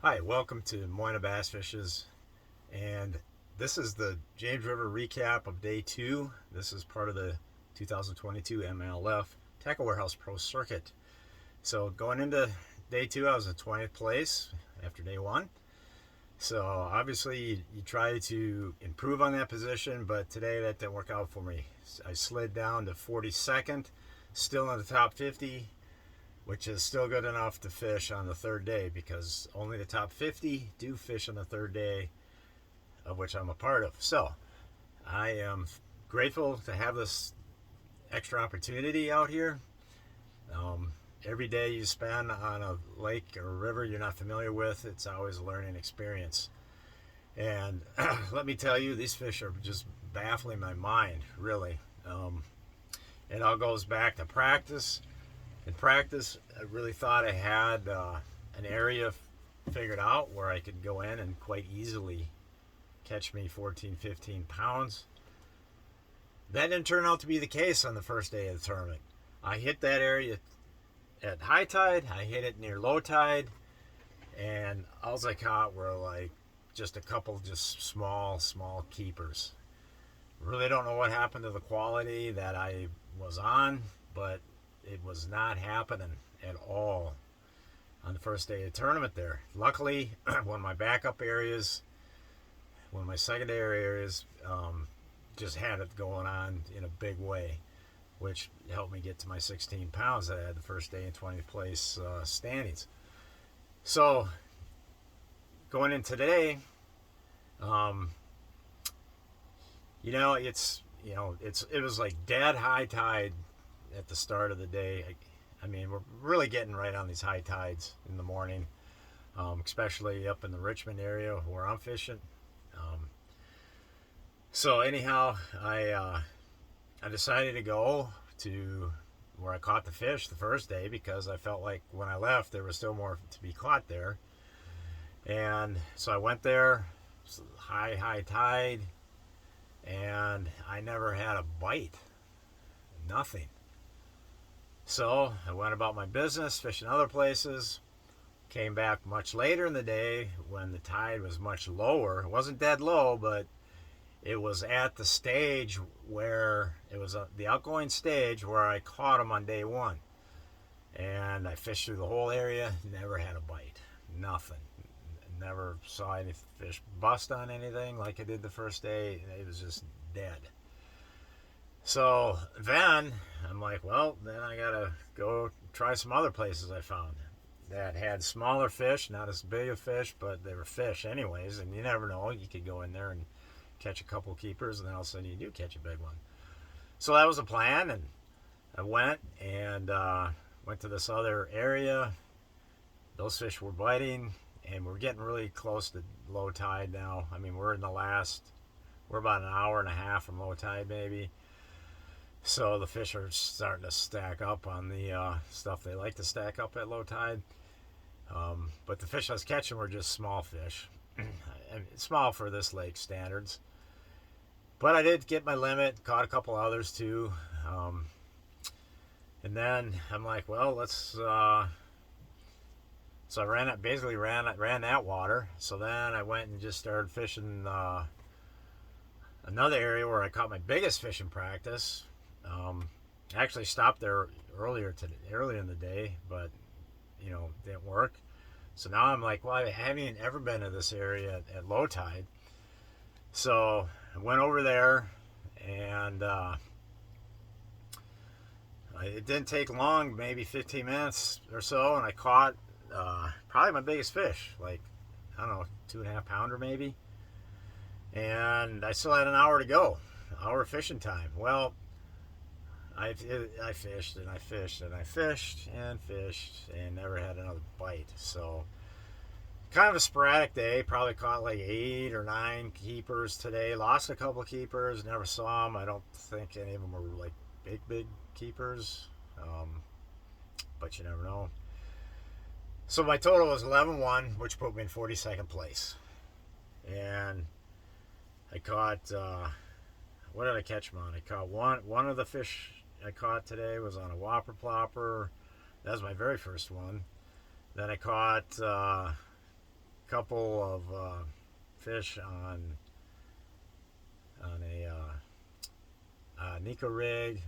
Hi, welcome to Moina Bass Fishes, and this is the James River recap of day two. This is part of the 2022 MLF Tacklewarehouse Pro Circuit. So going into day two, I was in 20th place after day one. So obviously you try to improve on that position, but today that didn't work out for me. I slid down to 42nd, still in the top 50, which is still good enough to fish on the third day because only the top 50 do fish on the third day, of which I'm a part of. So I am grateful to have this extra opportunity out here. Every day you spend on a lake or a river you're not familiar with, it's always a learning experience. And let me tell you, these fish are just baffling my mind, really. It all goes back to practice. In practice, I really thought I had an area figured out where I could go in and quite easily catch me 14, 15 pounds. That didn't turn out to be the case on the first day of the tournament. I hit that area at high tide, I hit it near low tide, and all I caught were like just a couple just small keepers. Really don't know what happened to the quality that I was on, but it was not happening at all on the first day of the tournament there. Luckily, one of my backup areas, one of my secondary areas, just had it going on in a big way, which helped me get to my 16 pounds that I had the first day in 20th place standings. So, going in today, um, it was like dead high tide at the start of the day. I mean, we're really getting right on these high tides in the morning, especially up in the Richmond area where I'm fishing. So anyhow, I decided to go to where I caught the fish the first day because I felt like when I left there was still more to be caught there. And so I went there, high tide, and I never had a bite. Nothing. So I went about my business, fishing other places. Came back much later in the day when the tide was much lower. It wasn't dead low, but it was at the stage where it was the outgoing stage where I caught them on day one. And I fished through the whole area, never had a bite. Nothing. Never saw any fish bust on anything like I did the first day. It was just dead. So then I'm like, well, then I gotta go try some other places I found that had smaller fish, not as big a fish, but they were fish anyways. And you never know, you could go in there and catch a couple keepers, and then all of a sudden you do catch a big one. So that was the plan, and I went to this other area. Those fish were biting, and we're getting really close to low tide now. I mean, we're about an hour and a half from low tide maybe. So the fish are starting to stack up on the stuff they like to stack up at low tide. But the fish I was catching were just small fish. Small for this lake standards. But I did get my limit, caught a couple others too. And then I'm like, well, let's... So I ran that water. So then I went and just started fishing another area where I caught my biggest fish in practice. I actually stopped there earlier in the day, but didn't work. So now I'm like, well, I haven't ever been to this area at low tide. So I went over there, and it didn't take long, maybe 15 minutes or so, and I caught probably my biggest fish, like, I don't know, 2.5 pounder maybe. And I still had an hour to go, hour of fishing time. Well, I fished and I fished and I fished and fished and never had another bite. So kind of a sporadic day. Probably caught like 8 or 9 keepers today. Lost a couple of keepers. Never saw them. I don't think any of them were like big keepers. But you never know. So my total was 11-1, which put me in 42nd place. And I caught... what did I catch them on? I caught one of the fish I caught today was on a whopper plopper. That was my very first one. Then I caught couple of fish on a Nico rig,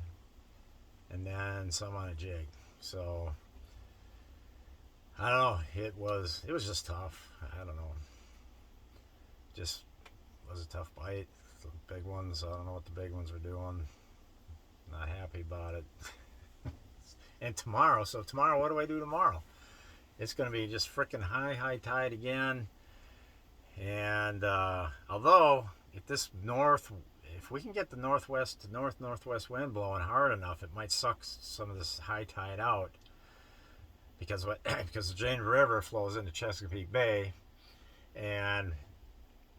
and then some on a jig. So I don't know. It was just tough. I don't know. Just was a tough bite. The big ones, I don't know what the big ones were doing. Not happy about it. And tomorrow, what do I do tomorrow? It's going to be just freaking high tide again. And although if we can get the northwest wind blowing hard enough, it might suck some of this high tide out. Because the James River flows into Chesapeake Bay, and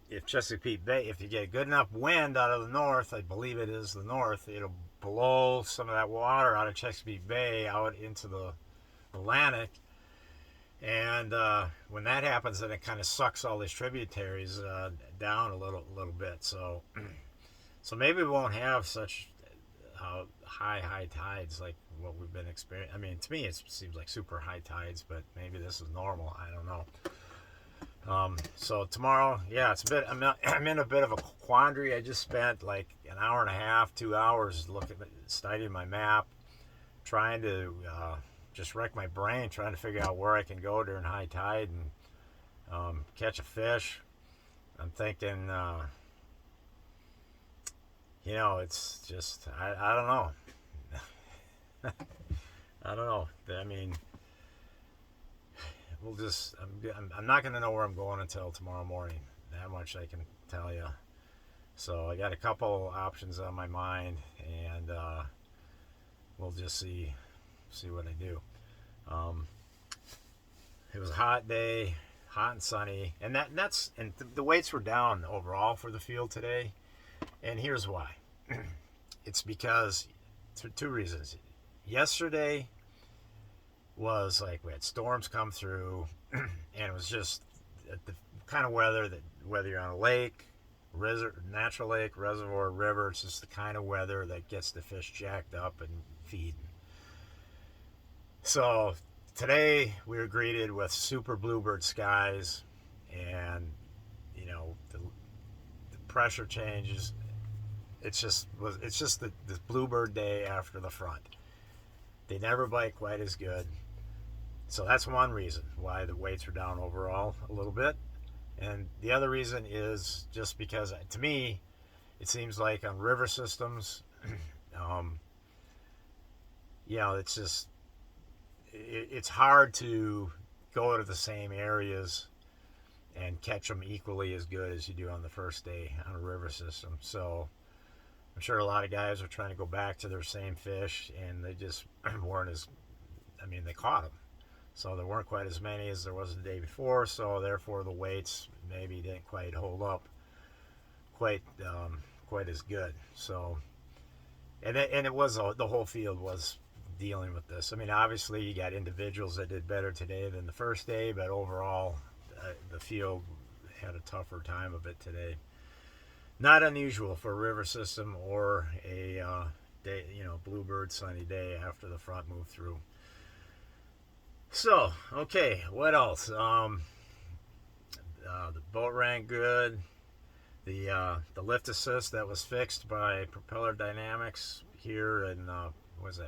if you get good enough wind out of the north, I believe it is the north, it'll blow some of that water out of Chesapeake Bay out into the Atlantic. And when that happens, then it kind of sucks all these tributaries down a little bit. So maybe we won't have such high tides like what we've been experiencing. I mean, to me, it seems like super high tides, but maybe this is normal. I don't know. So tomorrow, yeah, it's a bit. I'm in a bit of a quandary. I just spent like an hour and a half, 2 hours studying my map, trying to just wreck my brain, trying to figure out where I can go during high tide and catch a fish. I'm thinking, it's just I don't know. I don't know. I mean, I'm not going to know where I'm going until tomorrow morning. That much I can tell you. So I got a couple options on my mind, and we'll just see what I do. It was a hot day, hot and sunny, and the weights were down overall for the field today. And here's why. It's because two reasons. Yesterday was like we had storms come through, and it was just the kind of weather that, whether you're on a lake, natural lake, reservoir, river, it's just the kind of weather that gets the fish jacked up and feeding. So today we were greeted with super bluebird skies, and the pressure changes. It's just the bluebird day after the front. They never bite quite as good. So that's one reason why the weights are down overall a little bit. And the other reason is just because, to me, it seems like on river systems, it's hard to go to the same areas and catch them equally as good as you do on the first day on a river system. So I'm sure a lot of guys are trying to go back to their same fish, and they just weren't they caught them. So there weren't quite as many as there was the day before, so therefore the weights maybe didn't quite hold up quite as good. So, and it was the whole field was dealing with this. I mean, obviously you got individuals that did better today than the first day, but overall the field had a tougher time of it today. Not unusual for a river system or a day, bluebird sunny day after the front moved through. So, okay, what else? The boat ran good. The lift assist that was fixed by Propeller Dynamics here in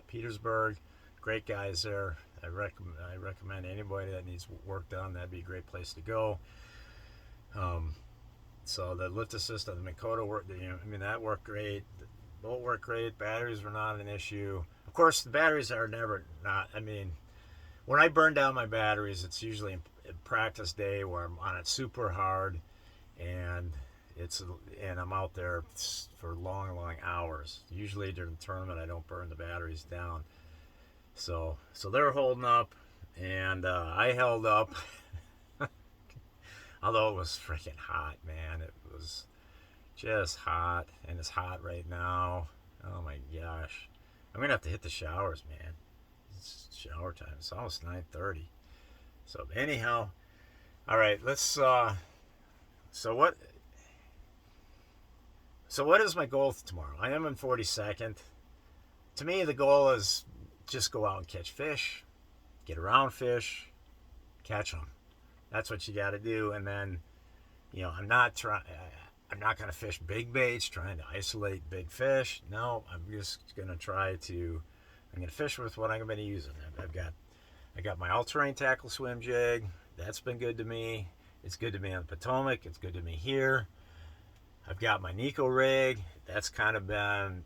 Petersburg. Great guys there. I recommend anybody that needs work done. That'd be a great place to go. So the lift assist on the Minn-Kota worked. That worked great. The boat worked great. Batteries were not an issue. Of course, the batteries are never not. When I burn down my batteries, it's usually in practice day where I'm on it super hard, and I'm out there for long hours. Usually during the tournament, I don't burn the batteries down. So they're holding up, and I held up. Although it was freaking hot, man. It was just hot, and it's hot right now. Oh my gosh. I'm going to have to hit the showers, man. It's shower time. It's almost 9:30. So anyhow, all right, let's so what is my goal tomorrow? I am in 42nd. To me, the goal is just go out and catch fish, get around fish, catch them. That's what you got to do. And then, I'm not trying. I'm not going to fish big baits, trying to isolate big fish. No, I'm just going to try to. I'm going to fish with what I'm going to be using. I got my all-terrain tackle swim jig. That's been good to me. It's good to me on the Potomac. It's good to me here. I've got my Nico rig. That's kind of been an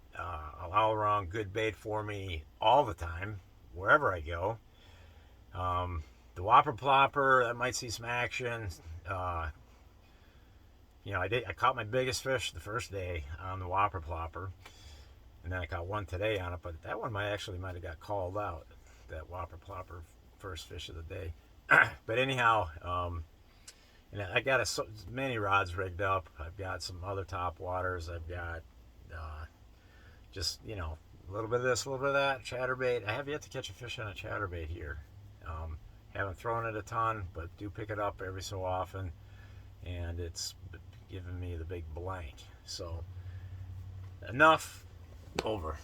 all-around good bait for me all the time, wherever I go. The Whopper Plopper, that might see some action. I caught my biggest fish the first day on the Whopper Plopper, and then I caught one today on it, but that one might have got called out. That Whopper Plopper, first fish of the day. But anyhow, and I got many rods rigged up. I've got some other top waters. I've got just a little bit of this, a little bit of that. Chatterbait. I have yet to catch a fish on a chatterbait here. Haven't thrown it a ton, but do pick it up every so often, and it's giving me the big blank. So enough. Over.